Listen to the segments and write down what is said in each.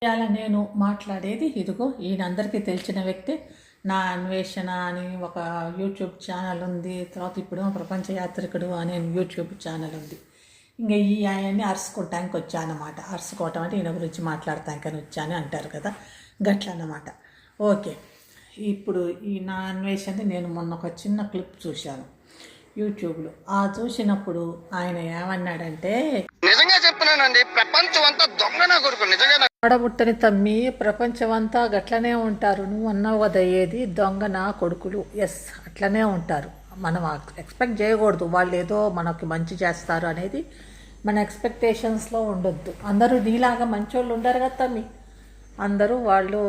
ఇవాళ నేను మాట్లాడేది ఇదిగో ఈయనందరికీ తెలిసిన వ్యక్తి. నా అన్వేషణ అని ఒక యూట్యూబ్ ఛానల్ ఉంది. తర్వాత ఇప్పుడు ప్రపంచ యాత్రికుడు అనే యూట్యూబ్ ఛానల్ ఉంది. ఇంకా ఈ ఆయన్ని అరుచుకోవటానికి వచ్చానమాట. అరుచుకోవటం అంటే ఈయన గురించి మాట్లాడటానికని వచ్చాను అంటారు కదా, గట్లన్నమాట. ఓకే, ఇప్పుడు ఈ నా అన్వేషణ నేను మొన్న ఒక చిన్న క్లిప్ చూశాను యూట్యూబ్లో. ఆ చూసినప్పుడు ఆయన ఏమన్నాడంటే, నిజంగా చెప్తున్నానండి, ప్రపంచం అంతా దొంగ నా కొడుకు. నిజంగా ఆడబుట్టని తమ్మి ప్రపంచమంతా గట్లనే ఉంటారు. నువ్వు అన్నావు కదా ఏది దొంగ నా కొడుకులు. ఎస్, అట్లనే ఉంటారు. మనం ఎక్స్పెక్ట్ చేయకూడదు వాళ్ళు ఏదో మనకి మంచి చేస్తారు అనేది. మన ఎక్స్పెక్టేషన్స్లో ఉండొద్దు. అందరూ నీలాగా మంచోళ్ళు ఉండరు కదా తమ్మి. అందరూ వాళ్ళు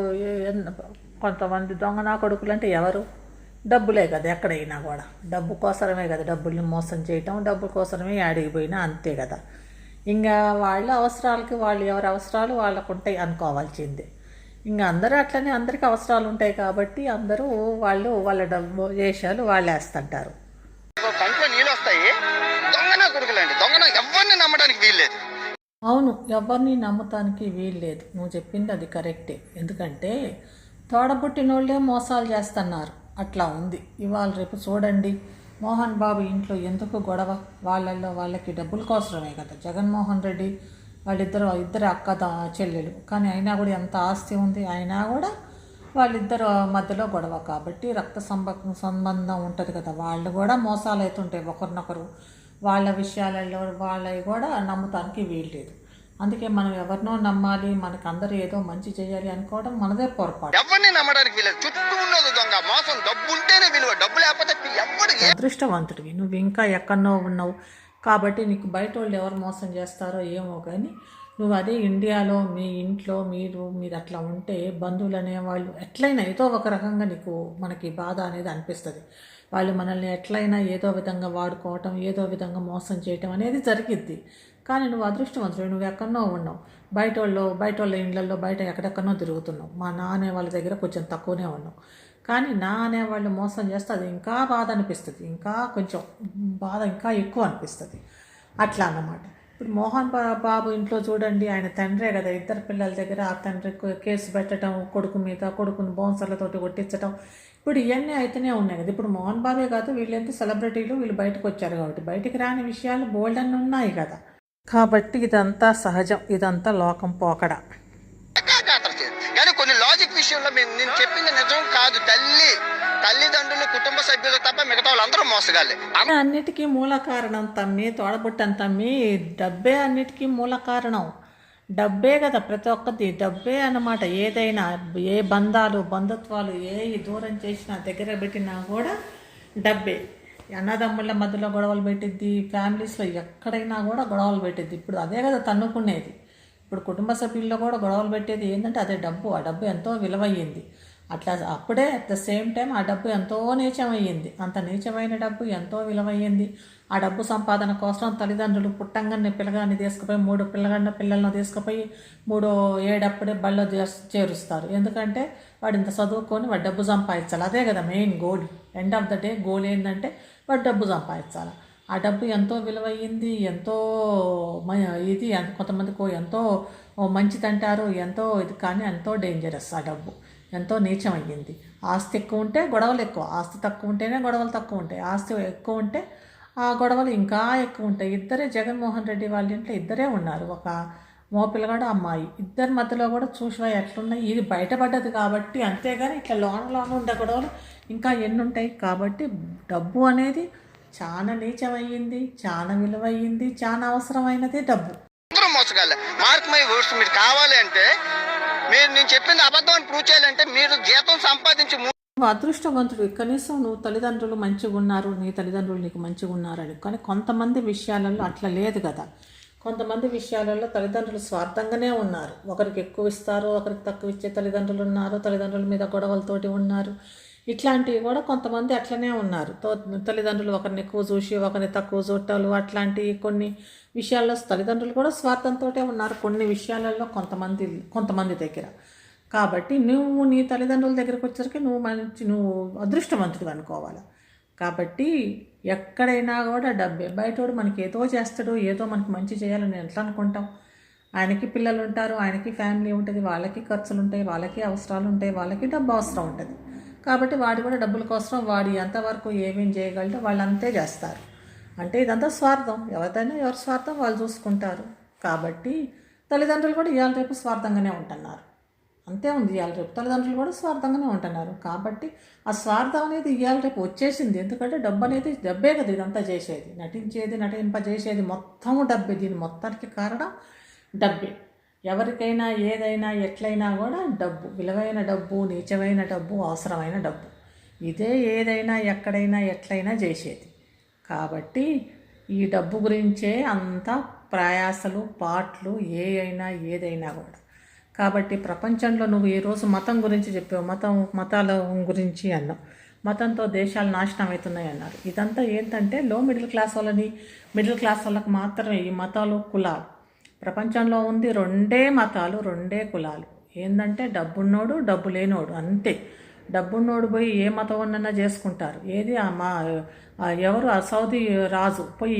కొంతమంది దొంగ నా కొడుకులు అంటే ఎవరు? డబ్బులే కదా, ఎక్కడైనా కూడా డబ్బు కోసమే కదా, డబ్బుల్ని మోసం చేయటం, డబ్బు కోసమే ఆడిగిపోయినా అంతే కదా. ఇంకా వాళ్ళ అవసరాలకి వాళ్ళు ఎవరి అవసరాలు వాళ్ళకు ఉంటాయి అనుకోవాల్సిందే. ఇంకా అందరూ అట్లనే, అందరికీ అవసరాలు ఉంటాయి కాబట్టి అందరూ వాళ్ళ డబ్బు వేషాలు వాళ్ళు వేస్తుంటారు. కంట్లో నీళ్ళు వస్తాయి. దొంగన కొడుకులండి, దొంగన ఎవరిని నమ్మడానికి వీల్లేదు. అవును, ఎవరిని నమ్మటానికి వీల్లేదు. నువ్వు చెప్పింది అది కరెక్టే. ఎందుకంటే తోడబుట్టినోళ్ళే మోసాలు చేస్తున్నారు. అట్లా ఉంది. ఇవాళ రేపు చూడండి, మోహన్ బాబు ఇంట్లో ఎందుకు గొడవ? వాళ్ళకి డబ్బుల కోసమే కదా. జగన్మోహన్ రెడ్డి ఇద్దరు అక్క చెల్లెలు, కానీ అయినా కూడా ఎంత ఆస్తి ఉంది, అయినా కూడా వాళ్ళిద్దరు మధ్యలో గొడవ కాబట్టి రక్త సంబంధం ఉంటుంది కదా. వాళ్ళు కూడా మోసాలు అవుతుంటాయి ఒకరినొకరు. వాళ్ళ విషయాలలో వాళ్ళవి కూడా నమ్ముతానికి వీల్లేదు. అందుకే మనం ఎవరినో నమ్మాలి, మనకు అందరూ ఏదో మంచి చేయాలి అనుకోవడం మనదే పొరపాటు. ఎవరిని నమ్మడానికి వీలేదు. చుట్టూ ఉన్నది దొంగ మోసం. డబ్బు ఉంటేనే విలువ, డబ్బు లేకపోతే ఎవరు. అదృష్టవంతుడివి, నువ్వు ఇంకా ఎక్కడో ఉన్నావు కాబట్టి నీకు బయట వాళ్ళు ఎవరు మోసం చేస్తారో ఏమో, కానీ నువ్వు అదే ఇండియాలో మీ ఇంట్లో మీరు అట్లా ఉంటే బంధువులు అనేవాళ్ళు ఎట్లయినా ఏదో ఒక రకంగా మనకి బాధ అనేది అనిపిస్తుంది. వాళ్ళు మనల్ని ఎట్లయినా ఏదో విధంగా వాడుకోవటం, ఏదో విధంగా మోసం చేయటం అనేది జరిగిద్ది. కానీ నువ్వు అదృష్టవంతుడు, నువ్వు ఎక్కడనో ఉన్నావు. బయట వాళ్ళ ఇళ్ళల్లో బయట ఎక్కడెక్కడనో తిరుగుతున్నావు. మా నాన్న వాళ్ళ దగ్గర కొంచెం తక్కువనే ఉన్నావు. కానీ నా అనేవాళ్ళు మోసం చేస్తే అది ఇంకా బాధ అనిపిస్తుంది, ఇంకా కొంచెం బాధ ఇంకా ఎక్కువ అనిపిస్తుంది. అట్లా అన్నమాట. ఇప్పుడు మోహన్ బాబు ఇంట్లో చూడండి, ఆయన తండ్రే కదా, ఇద్దరు పిల్లల దగ్గర ఆ తండ్రి కేసు పెట్టడం, కొడుకు మీద, కొడుకుని బౌన్సర్లతోటి కొట్టించడం, ఇప్పుడు ఇవన్నీ అయితేనే ఉన్నాయి కదా. ఇప్పుడు మోహన్ బాబే కాదు, వీళ్ళెంత సెలబ్రిటీలు, వీళ్ళు బయటకు వచ్చారు కాబట్టి బయటికి రాని విషయాలు బోల్డ్ అన్నీ ఉన్నాయి కదా. కాబట్టి ఇదంతా సహజం, ఇదంతా లోకం పోకడ. కానీ కొన్ని లాజిక్ విషయంలో నేను చెప్పింది నిజం కాదు. తల్లిదండ్రులు, కుటుంబ సభ్యులు తప్ప మిగతా వాళ్ళందరూ మోసగాలే. అన్నిటికీ మూల కారణం తమ్మి, తోడబుట్టని తమ్మి, డబ్బే అన్నిటికీ మూల కారణం. డబ్బే కదా ప్రతి ఒక్కటి, డబ్బే అన్నమాట. ఏదైనా ఏ బంధుత్వాలు ఏ దూరం చేసినా దగ్గర పెట్టినా కూడా డబ్బే. అన్నదమ్ముల మధ్యలో గొడవలు పెట్టిద్ది, ఫ్యామిలీస్లో ఎక్కడైనా కూడా గొడవలు పెట్టిద్ది. ఇప్పుడు అదే కదా తన్నుకునేది. ఇప్పుడు కుటుంబ సభ్యుల్లో కూడా గొడవలు పెట్టేది ఏంటంటే అదే డబ్బు. ఆ డబ్బు ఎంతో విలువయ్యింది. అట్లా అప్పుడే అట్ ద సేమ్ టైం ఆ డబ్బు ఎంతో నీచమయ్యింది. అంత నీచమైన డబ్బు ఎంతో విలువయ్యింది. ఆ డబ్బు సంపాదన కోసం తల్లిదండ్రులు పుట్టంగానే పిల్లగాన్ని తీసుకుపోయి 3 పిల్లలను తీసుకుపోయి 3వ ఏడప్పుడే బళ్ళో చేరుస్తారు. ఎందుకంటే వాడు ఇంత చదువుకొని వాడు డబ్బు సంపాదించాలి. అదే కదా main goal. End of the day goal ఏంటంటే వాడు డబ్బు సంపాదించాలి. ఆ డబ్బు ఎంతో విలువయ్యింది, ఎంతో ఇది. కొంతమందికి ఎంతో మంచిది అంటారు, ఎంతో ఇది, కానీ ఎంతో డేంజరస్. ఆ డబ్బు ఎంతో నీచమయ్యింది. ఆస్తి ఎక్కువ ఉంటే గొడవలు ఎక్కువ, ఆస్తి తక్కువ ఉంటేనే గొడవలు తక్కువ ఉంటాయి, ఆస్తి ఎక్కువ ఉంటే ఆ గొడవలు ఇంకా ఎక్కువ ఉంటాయి. ఇద్దరే జగన్మోహన్ రెడ్డి వాళ్ళ ఇంట్లో ఇద్దరే ఉన్నారు, ఒక మోపిల్లగాడు అమ్మాయి. ఇద్దరి మధ్యలో కూడా చూసివా ఎట్లున్నాయి. ఇది బయటపడ్డది కాబట్టి, అంతేగాని ఇట్లా లోన ఉండే గొడవలు ఇంకా ఎన్ని ఉంటాయి. కాబట్టి డబ్బు అనేది చాలా నీచమయ్యింది, చాలా విలువయ్యింది, చాలా అవసరమైనది డబ్బు. మోసగాలే. మార్క్ మై వర్డ్స్, మీరు కావాలి అంటే నేను చెప్పింది అబద్ధం అని ప్రూవ్ చేయాలంటే మీరు జీతం సంపాదించి. నువ్వు అదృష్టవంతుడు, కనీసం నువ్వు తల్లిదండ్రులు మంచిగా ఉన్నారు, నీ తల్లిదండ్రులు నీకు మంచిగా ఉన్నారని. కానీ కొంతమంది విషయాలలో అట్లా లేదు కదా. కొంతమంది విషయాలలో తల్లిదండ్రులు స్వార్థంగానే ఉన్నారు. ఒకరికి ఎక్కువ ఇస్తారు, ఒకరికి తక్కువ ఇచ్చే తల్లిదండ్రులు ఉన్నారు, తల్లిదండ్రుల మీద గొడవలతోటి ఉన్నారు. ఇట్లాంటివి కూడా కొంతమంది అట్లనే ఉన్నారు. తల్లిదండ్రులు ఒకరిని ఎక్కువ చూసి ఒకరిని తక్కువ చూడటాలు, అట్లాంటివి కొన్ని విషయాల్లో తల్లిదండ్రులు కూడా స్వార్థంతో ఉన్నారు కొన్ని విషయాలలో కొంతమంది దగ్గర. కాబట్టి నువ్వు నీ తల్లిదండ్రుల దగ్గరికి వచ్చేసరికి నువ్వు అదృష్టవంతుడు అనుకోవాలి. కాబట్టి ఎక్కడైనా కూడా డబ్బే. బయటోడు మనకి ఏదో చేస్తాడు, ఏదో మనకి మంచి చేయాలని ఎట్లా అనుకుంటాం. ఆయనకి పిల్లలు ఉంటారు, ఆయనకి ఫ్యామిలీ ఉంటుంది, వాళ్ళకి ఖర్చులు ఉంటాయి, వాళ్ళకి అవసరాలు ఉంటాయి, వాళ్ళకి డబ్బు అవసరం ఉంటుంది. కాబట్టి వాడు కూడా డబ్బుల కోసం వాడు ఎంతవరకు ఏమేం చేయగలటో వాళ్ళు అంతే చేస్తారు. అంటే ఇదంతా స్వార్థం. ఎవరిదైనా ఎవరి స్వార్థం వాళ్ళు చూసుకుంటారు. కాబట్టి తల్లిదండ్రులు కూడా ఇవాళ రేపు స్వార్థంగానే ఉంటున్నారు. అంతే ఉంది. ఇవాళ రేపు తల్లిదండ్రులు కూడా స్వార్థంగానే ఉంటున్నారు. కాబట్టి ఆ స్వార్థం అనేది ఇవాళ రేపు వచ్చేసింది. ఎందుకంటే డబ్బు అనేది డబ్బే కదా ఇదంతా చేసేది, నటింపజేసేది మొత్తం డబ్బే. దీని మొత్తానికి కారణం డబ్బే. ఎవరికైనా ఏదైనా ఎట్లయినా కూడా డబ్బు, విలువైన డబ్బు, నీచమైన డబ్బు, అవసరమైన డబ్బు, ఇదే ఏదైనా ఎక్కడైనా ఎట్లయినా చేసేది. కాబట్టి ఈ డబ్బు గురించే అంతా ప్రయాసలు, పాటలు, ఏదైనా కూడా. కాబట్టి ప్రపంచంలో నువ్వు ఈరోజు మతం గురించి చెప్పావు, మతాల గురించి అన్నావు. మతంతో దేశాలు నాశనం అవుతున్నాయి అన్నారు. ఇదంతా ఏంటంటే మిడిల్ క్లాస్ వాళ్ళకి మాత్రమే ఈ మతాలు, కులాలు. ప్రపంచంలో ఉంది 2 మతాలు, 2 కులాలు. ఏంటంటే డబ్బున్నోడు, డబ్బు లేనోడు, అంతే. డబ్బున్నోడు పోయి ఏ మతం ఉన్నన్నా చేసుకుంటారు. ఏది ఎవరు ఆ సౌదీ రాజు పోయి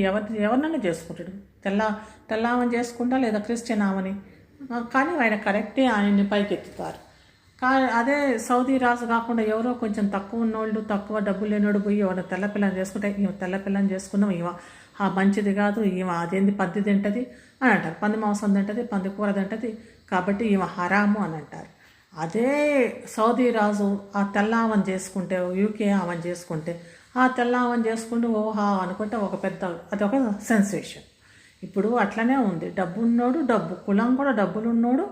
ఎవరినన్నా చేసుకుంటాడు. తెల్లామని చేసుకుంటా, లేదా క్రిస్టియన్ ఆమని, కానీ ఆయన కరెక్టే ఆయన్ని పైకెత్తుతారు. అదే సౌదీ రాజు కాకుండా ఎవరో కొంచెం తక్కువ ఉన్నోళ్ళు, తక్కువ డబ్బు లేనోడు పోయి ఎవరైనా తెల్లపిల్లని చేసుకుంటే, తెల్లపిల్లని చేసుకున్నాం, మంచిది కాదు, అదేంది పంది తింటుంది అని అంటారు. పంది మాంసం తింటుంది, పంది కూర తింటుంది, కాబట్టి హరాము అని అంటారు. అదే సౌదీ రాజు ఆ తెల్లామని చేసుకుంటే, యూకే ఆమెను చేసుకుంటే, ఆ తెల్లామని చేసుకుంటూ ఓహా అనుకుంటే అదొక సెన్సేషన్. ఇప్పుడు అట్లనే ఉంది. డబ్బున్నోడు, డబ్బు కులం కూడా డబ్బులున్నోడు,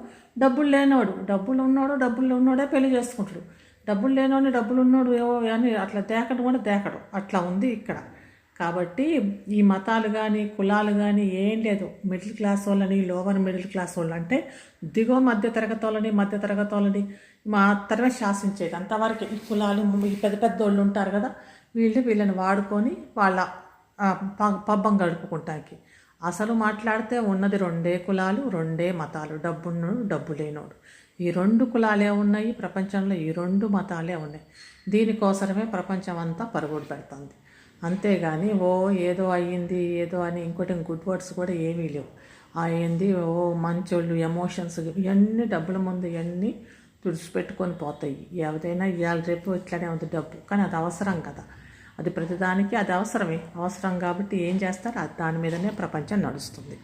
డబ్బులు ఉన్నోడే పెళ్లి చేసుకుంటాడు. డబ్బులు లేనోడు, డబ్బులున్నోడు ఏవో అని అట్లా దేకడం అట్లా ఉంది ఇక్కడ. కాబట్టి ఈ మతాలు కానీ కులాలు కానీ ఏం లేదు. మిడిల్ క్లాస్ వాళ్ళని, లోవర్ మిడిల్ క్లాస్ వాళ్ళు అంటే దిగువ మధ్యతరగతి వాళ్ళని మాత్రమే శాసించేది. అంతవరకు ఈ కులాలు, ఈ పెద్ద వాళ్ళు ఉంటారు కదా, వీళ్ళని వాడుకొని వాళ్ళ పబ్బం గడుపుకుంటానికి. అసలు మాట్లాడితే ఉన్నది 2 కులాలు, 2 మతాలు, డబ్బున్నోడు, డబ్బు లేనోడు. ఈ 2 కులాలే ఉన్నాయి ప్రపంచంలో, ఈ 2 మతాలే ఉన్నాయి. దీనికోసమే ప్రపంచం అంతా పరుగుడు పెడుతుంది. అంతేగాని ఏదో అయ్యింది ఏదో అని ఇంకోటి గుడ్ వర్డ్స్ కూడా ఏమీ లేవు. అయ్యింది మంచోళ్ళు, ఎమోషన్స్, ఇవన్నీ డబ్బుల ముందు ఇవన్నీ తుడిచిపెట్టుకొని పోతాయి. ఏదైనా ఇవాళ రేపు ఇట్లానే ఉంది డబ్బు. కానీ అది అవసరం కదా, అది ప్రతిదానికి అది అవసరం కాబట్టి ఏం చేస్తారు, దాని మీదనే ప్రపంచం నడుస్తుంది.